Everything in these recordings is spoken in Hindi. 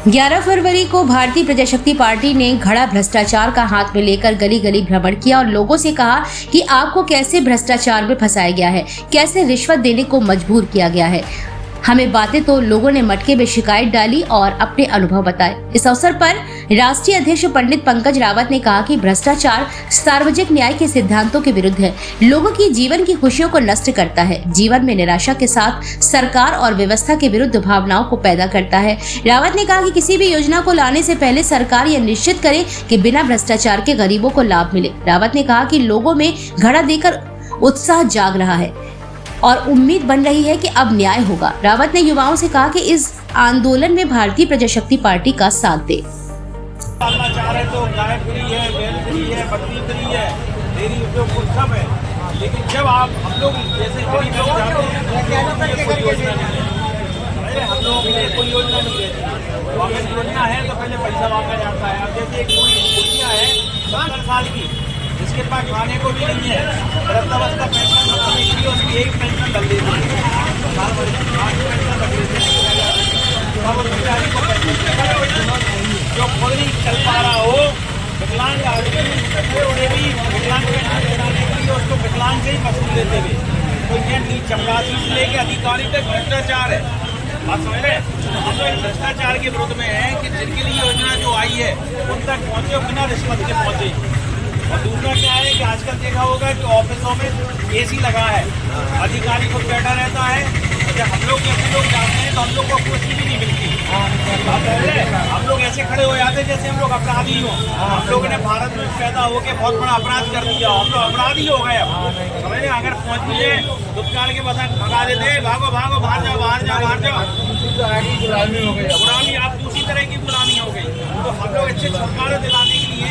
11 फरवरी को भारतीय प्रजाशक्ति पार्टी ने घड़ा भ्रष्टाचार का हाथ में लेकर गली गली भ्रमण किया और लोगों से कहा कि आपको कैसे भ्रष्टाचार में फंसाया गया है, कैसे रिश्वत देने को मजबूर किया गया है। हमें बातें तो लोगों ने मटके में शिकायत डाली और अपने अनुभव बताए। इस अवसर पर राष्ट्रीय अध्यक्ष पंडित पंकज रावत ने कहा कि भ्रष्टाचार सार्वजनिक न्याय के सिद्धांतों के विरुद्ध है, लोगों की जीवन की खुशियों को नष्ट करता है, जीवन में निराशा के साथ सरकार और व्यवस्था के विरुद्ध भावनाओं को पैदा करता है। रावत ने कहा कि किसी भी योजना को लाने से पहले सरकार यह निश्चित करे कि बिना भ्रष्टाचार के गरीबों को लाभ मिले। रावत ने कहा कि लोगों में घड़ा देकर उत्साह जाग रहा है और उम्मीद बन रही है कि अब न्याय होगा। रावत ने युवाओं से कहा कि इस आंदोलन में भारतीय प्रजाशक्ति पार्टी का साथ दे। पालना चाह रहे तो गाय फ्री है, बैल फ्री है, बकरी फ्री है, डेयरी उद्योग सब है, लेकिन जब हम लोग जैसे गरीब लोग जाते हैं तो कोई योजना नहीं है, हम लोगों के लिए कोई योजना नहीं है। तो अगर योजना है तो पहले पैसा मांगा जाता है। अब जैसे एक पूरी कुटिया है 70 साल की, जिसके पास खाने को भी नहीं है, वृद्धावस्था पेंशन बनाने के लिए उसकी एक पेंशन डल देती है, जो खुद नहीं चल पा रहा हो, विकलांग आदमी उन्हें भी विकलांग पेंशन बनाने के लिए उसको विकलांग से ही वसूल देते हुए, तो ये चपरासी से लेके अधिकारी तक भ्रष्टाचार है। बात समझ रहे हैं? हम लोग भ्रष्टाचार के विरोध में है कि जिनके लिए योजना जो आई है उन तक पहुँचे और बिना रिश्वत के पहुँचे। और दूसरा क्या है कि आजकल देखा होगा कि ऑफिसों में एसी लगा है, अधिकारी खुद बैठा रहता है। जब हम लोग जाते हैं तो हम लोग को कुर्सी भी नहीं मिलती। हम लोग ऐसे खड़े हो जाते जैसे हम लोग अपराधी हो। हम लोगों ने भारत में पैदा होकर बहुत बड़ा अपराध कर दिया, हम लोग अपराधी हो गए। अब समझ अगर पहुँच गए दुष्काल के बता भगा देते, भागो भागो बाहर जाओ बाहर जाओ बाहर जाओ, गुलामी हो गई। गुलामी आप दूसरी तरह की गुलामी हो गई। तो हम लोग अच्छे छुटकारा दिलाने के लिए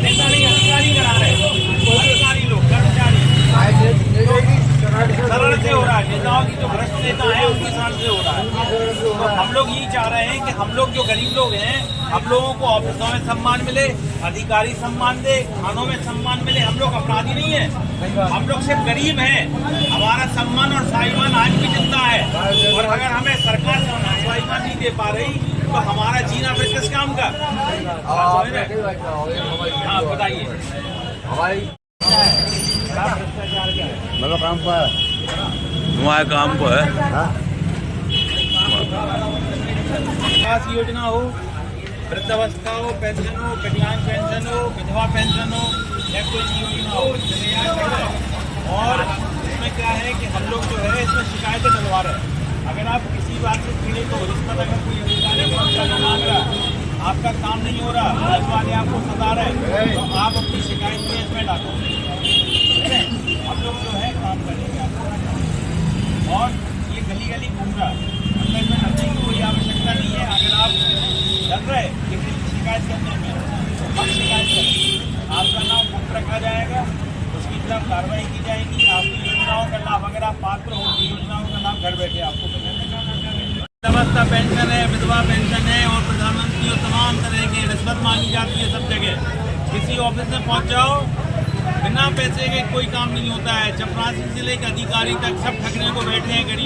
नेता नहीं अधिकारी करा रहे, अधिकारी लोग कर्मचारी सरल से हो रहा है। नेताओं की जो भ्रष्ट नेता है उनकी सरल से हो रहा है। तो हम लोग यही चाह रहे हैं कि हम लोग जो गरीब लोग हैं, हम लोगों को ऑफिसों में सम्मान मिले, अधिकारी सम्मान दे, थानों में सम्मान मिले। हम लोग अपराधी नहीं है, हम लोग सिर्फ गरीब हैं। हमारा सम्मान और स्वाभिमान आज भी जिंदा है, और अगर हमें सरकार स्वाभिमान नहीं दे पा रही तो हमारा जीना फिर किस काम का? हाँ बताइए। मतलब काम पर तुम्हारे काम पर है। विकास योजना हो, वृद्धावस्था हो, पेंशन हो, विकलांग पेंशन हो, विधवा पेंशन हो, या कोई योजना हो। और इसमें क्या है कि हम लोग जो है इसमें शिकायतें डलवा रहे हैं। अगर आप किसी बात से पीड़ित हो, रिश्वत अगर कोई अधिकारी मांग रहा, आपका काम नहीं हो रहा, पुलिस वाले आपको सता रहे, तो आप अपनी शिकायत में इसमें डालो। हम लोग जो है काम करेंगे आपको। और ये गली गली घूम रहा, अंदर में डरने की कोई आवश्यकता नहीं है। अगर आप डर रहे किसी की शिकायत करने में तो हम शिकायत करें, आपका नाम गुप्त रखा जाएगा, उसकी तरफ कार्रवाई की जाएगी। आपकी योजनाओं का लाभ अगर आप पात्र हो, योजनाओं का लाभ घर बैठे आपको मिलेगा। वृद्धावस्था पेंशन है, विधवा पेंशन है, और प्रधानमंत्री और तमाम तरह की रिश्वत मांगी जाती है सब जगह। किसी ऑफिस में पहुँच जाओ, बिना पैसे के कोई काम नहीं होता है। चपरासी से लेकर अधिकारी तक सब ठगने को बैठे हैं गरीब।